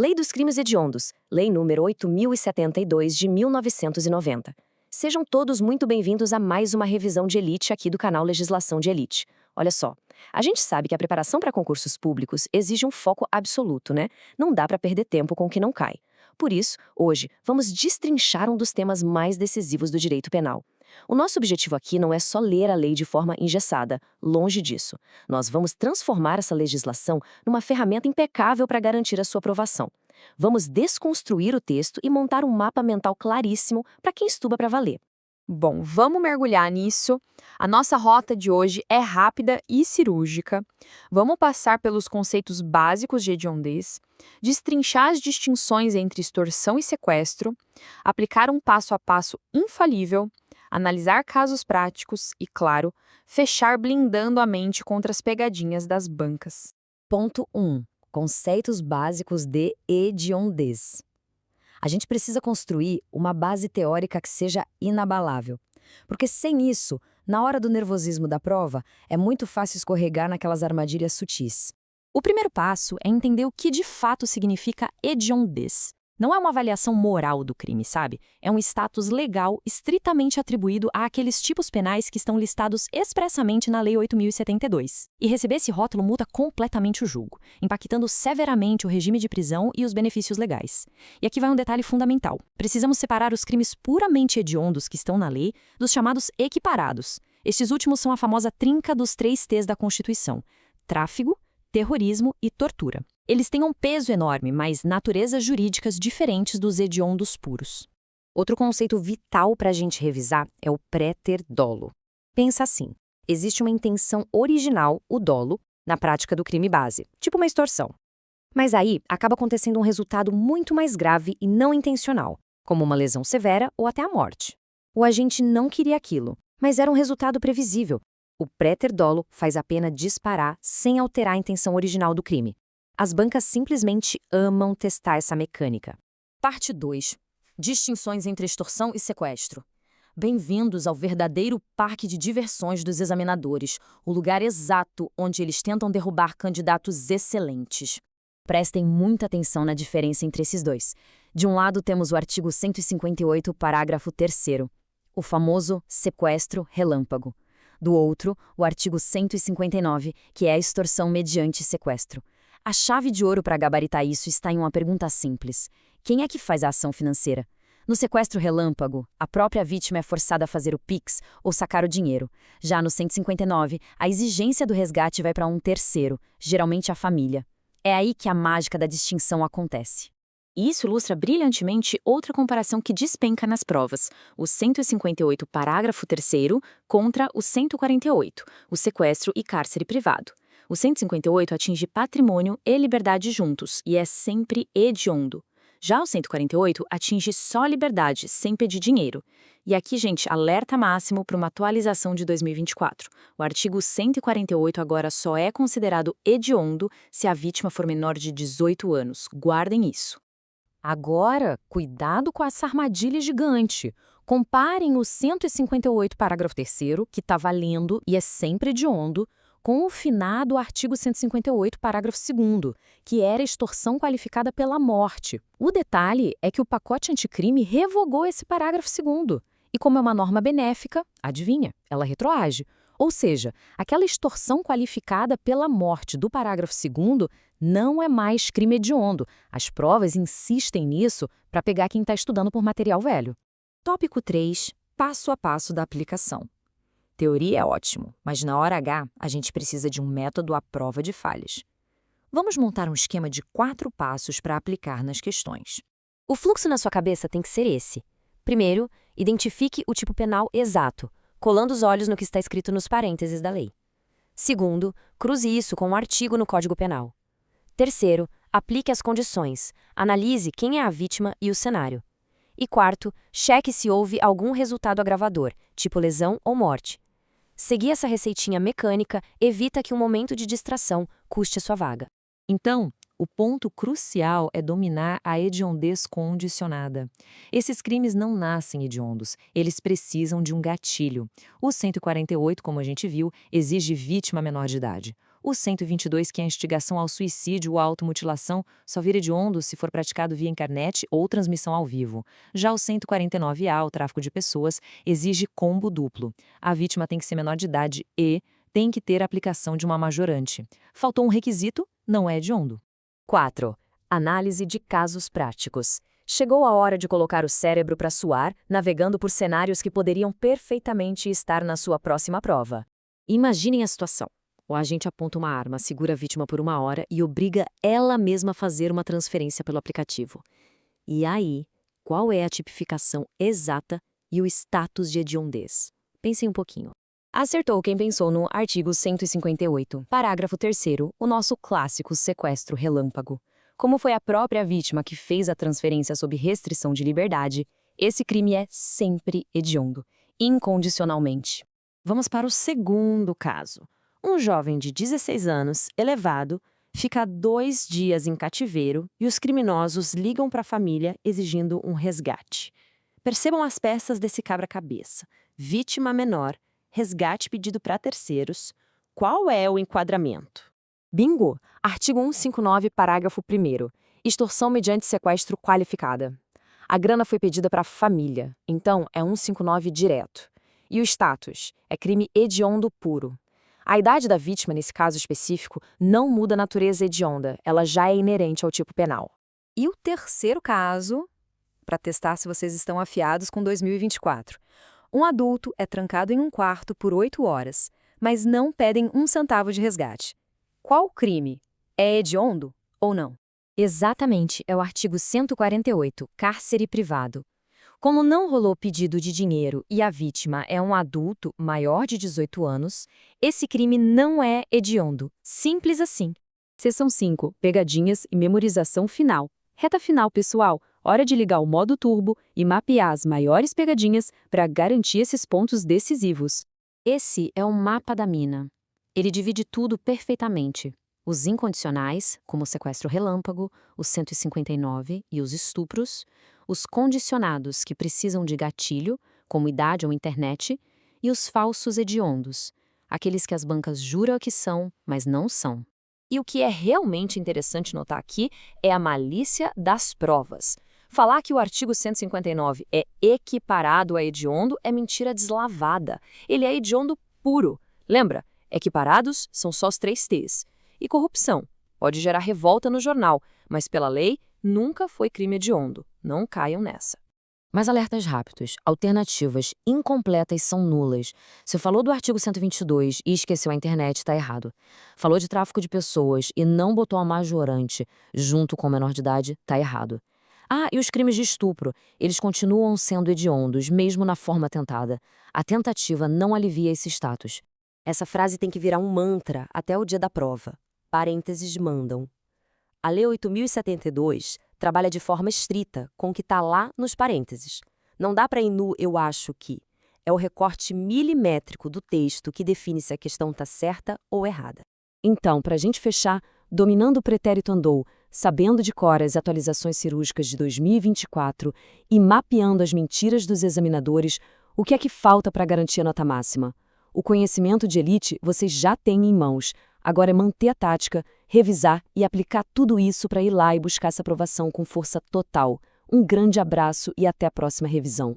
Lei dos Crimes Hediondos, Lei número 8.072 de 1990. Sejam todos muito bem-vindos a mais uma revisão de elite aqui do canal Legislação de Elite. Olha só, a gente sabe que a preparação para concursos públicos exige um foco absoluto, né? Não dá para perder tempo com o que não cai. Por isso, hoje, vamos destrinchar um dos temas mais decisivos do direito penal. O nosso objetivo aqui não é só ler a lei de forma engessada, longe disso. Nós vamos transformar essa legislação numa ferramenta impecável para garantir a sua aprovação. Vamos desconstruir o texto e montar um mapa mental claríssimo para quem estuda para valer. Bom, vamos mergulhar nisso. A nossa rota de hoje é rápida e cirúrgica. Vamos passar pelos conceitos básicos de hediondez, destrinchar as distinções entre extorsão e sequestro, aplicar um passo a passo infalível, analisar casos práticos e, claro, fechar blindando a mente contra as pegadinhas das bancas. Ponto 1. Conceitos básicos de hediondez. A gente precisa construir uma base teórica que seja inabalável. Porque sem isso, na hora do nervosismo da prova, é muito fácil escorregar naquelas armadilhas sutis. O primeiro passo é entender o que de fato significa hediondez. Não é uma avaliação moral do crime, sabe? É um status legal estritamente atribuído àqueles tipos penais que estão listados expressamente na Lei 8.072. E receber esse rótulo muda completamente o julgo, impactando severamente o regime de prisão e os benefícios legais. E aqui vai um detalhe fundamental. Precisamos separar os crimes puramente hediondos que estão na lei dos chamados equiparados. Estes últimos são a famosa trinca dos 3 T's da Constituição: tráfico, terrorismo e tortura. Eles têm um peso enorme, mas naturezas jurídicas diferentes dos hediondos puros. Outro conceito vital para a gente revisar é o préter dolo. Pensa assim, existe uma intenção original, o dolo, na prática do crime base, tipo uma extorsão. Mas aí acaba acontecendo um resultado muito mais grave e não intencional, como uma lesão severa ou até a morte. O agente não queria aquilo, mas era um resultado previsível. O préter dolo faz a pena disparar sem alterar a intenção original do crime. As bancas simplesmente amam testar essa mecânica. Parte 2. Distinções entre extorsão e sequestro. Bem-vindos ao verdadeiro parque de diversões dos examinadores, o lugar exato onde eles tentam derrubar candidatos excelentes. Prestem muita atenção na diferença entre esses dois. De um lado temos o artigo 158, parágrafo 3º, o famoso sequestro relâmpago. Do outro, o artigo 159, que é a extorsão mediante sequestro. A chave de ouro para gabaritar isso está em uma pergunta simples: quem é que faz a ação financeira? No sequestro relâmpago, a própria vítima é forçada a fazer o Pix ou sacar o dinheiro. Já no 159, a exigência do resgate vai para um terceiro, geralmente a família. É aí que a mágica da distinção acontece. E isso ilustra brilhantemente outra comparação que despenca nas provas: o 158, parágrafo 3º, contra o 148, o sequestro e cárcere privado. O 158 atinge patrimônio e liberdade juntos e é sempre hediondo. Já o 148 atinge só liberdade, sem pedir dinheiro. E aqui, gente, alerta máximo para uma atualização de 2024. O artigo 148 agora só é considerado hediondo se a vítima for menor de 18 anos. Guardem isso. Agora, cuidado com essa armadilha gigante. Comparem o 158, parágrafo 3º, que está valendo e é sempre hediondo, com o finado artigo 158, parágrafo 2º, que era extorsão qualificada pela morte. O detalhe é que o pacote anticrime revogou esse parágrafo 2º. E como é uma norma benéfica, adivinha, ela retroage. Ou seja, aquela extorsão qualificada pela morte do parágrafo 2º não é mais crime hediondo. As provas insistem nisso para pegar quem está estudando por material velho. Tópico 3. Passo a passo da aplicação. Teoria é ótimo, mas na hora H a gente precisa de um método à prova de falhas. Vamos montar um esquema de 4 passos para aplicar nas questões. O fluxo na sua cabeça tem que ser esse. Primeiro, identifique o tipo penal exato, colando os olhos no que está escrito nos parênteses da lei. Segundo, cruze isso com um artigo no Código Penal. Terceiro, aplique as condições, analise quem é a vítima e o cenário. E quarto, cheque se houve algum resultado agravador, tipo lesão ou morte. Seguir essa receitinha mecânica evita que um momento de distração custe a sua vaga. Então, o ponto crucial é dominar a hediondez condicionada. Esses crimes não nascem hediondos, eles precisam de um gatilho. O 148, como a gente viu, exige vítima menor de idade. O 122, que é a instigação ao suicídio ou à automutilação, só vira hediondo se for praticado via internet ou transmissão ao vivo. Já o 149A, o tráfico de pessoas, exige combo duplo. A vítima tem que ser menor de idade e tem que ter a aplicação de uma majorante. Faltou um requisito, não é hediondo. 4. Análise de casos práticos. Chegou a hora de colocar o cérebro para suar, navegando por cenários que poderiam perfeitamente estar na sua próxima prova. Imaginem a situação. O agente aponta uma arma, segura a vítima por 1 hora e obriga ela mesma a fazer uma transferência pelo aplicativo. E aí, qual é a tipificação exata e o status de hediondez? Pensem um pouquinho. Acertou quem pensou no artigo 158, parágrafo 3º, o nosso clássico sequestro relâmpago. Como foi a própria vítima que fez a transferência sob restrição de liberdade, esse crime é sempre hediondo, incondicionalmente. Vamos para o segundo caso. Um jovem de 16 anos, elevado, fica 2 dias em cativeiro e os criminosos ligam para a família exigindo um resgate. Percebam as peças desse quebra-cabeça. Vítima menor, resgate pedido para terceiros. Qual é o enquadramento? Bingo! Artigo 159, parágrafo 1º. Extorsão mediante sequestro qualificada. A grana foi pedida para a família, então é 159 direto. E o status? É crime hediondo puro. A idade da vítima, nesse caso específico, não muda a natureza hedionda, ela já é inerente ao tipo penal. E o terceiro caso, para testar se vocês estão afiados com 2024. Um adulto é trancado em um quarto por 8 horas, mas não pedem 1 centavo de resgate. Qual crime? É hediondo ou não? Exatamente, é o artigo 148, cárcere privado. Como não rolou pedido de dinheiro e a vítima é um adulto maior de 18 anos, esse crime não é hediondo. Simples assim. Seção 5. Pegadinhas e memorização final. Reta final, pessoal. Hora de ligar o modo turbo e mapear as maiores pegadinhas para garantir esses pontos decisivos. Esse é o mapa da mina. Ele divide tudo perfeitamente. Os incondicionais, como o sequestro relâmpago, os 159 e os estupros, os condicionados que precisam de gatilho, como idade ou internet, e os falsos hediondos, aqueles que as bancas juram que são, mas não são. E o que é realmente interessante notar aqui é a malícia das provas. Falar que o artigo 159 é equiparado a hediondo é mentira deslavada. Ele é hediondo puro. Lembra? Equiparados são só os 3 T's. E corrupção. Pode gerar revolta no jornal, mas pela lei nunca foi crime hediondo. Não caiam nessa. Mas alertas rápidos, alternativas incompletas são nulas. Se falou do artigo 122 e esqueceu a internet, está errado. Falou de tráfico de pessoas e não botou a majorante junto com o menor de idade, está errado. Ah, e os crimes de estupro, eles continuam sendo hediondos, mesmo na forma tentada. A tentativa não alivia esse status. Essa frase tem que virar um mantra até o dia da prova. Parênteses mandam. A Lei 8.072 trabalha de forma estrita com o que está lá nos parênteses. Não dá para ir no eu acho que. É o recorte milimétrico do texto que define se a questão está certa ou errada. Então, para a gente fechar, dominando o pretérito andou, sabendo de cor as atualizações cirúrgicas de 2024 e mapeando as mentiras dos examinadores, o que é que falta para garantir a nota máxima? O conhecimento de elite vocês já têm em mãos. Agora é manter a tática, revisar e aplicar tudo isso para ir lá e buscar essa aprovação com força total. Um grande abraço e até a próxima revisão.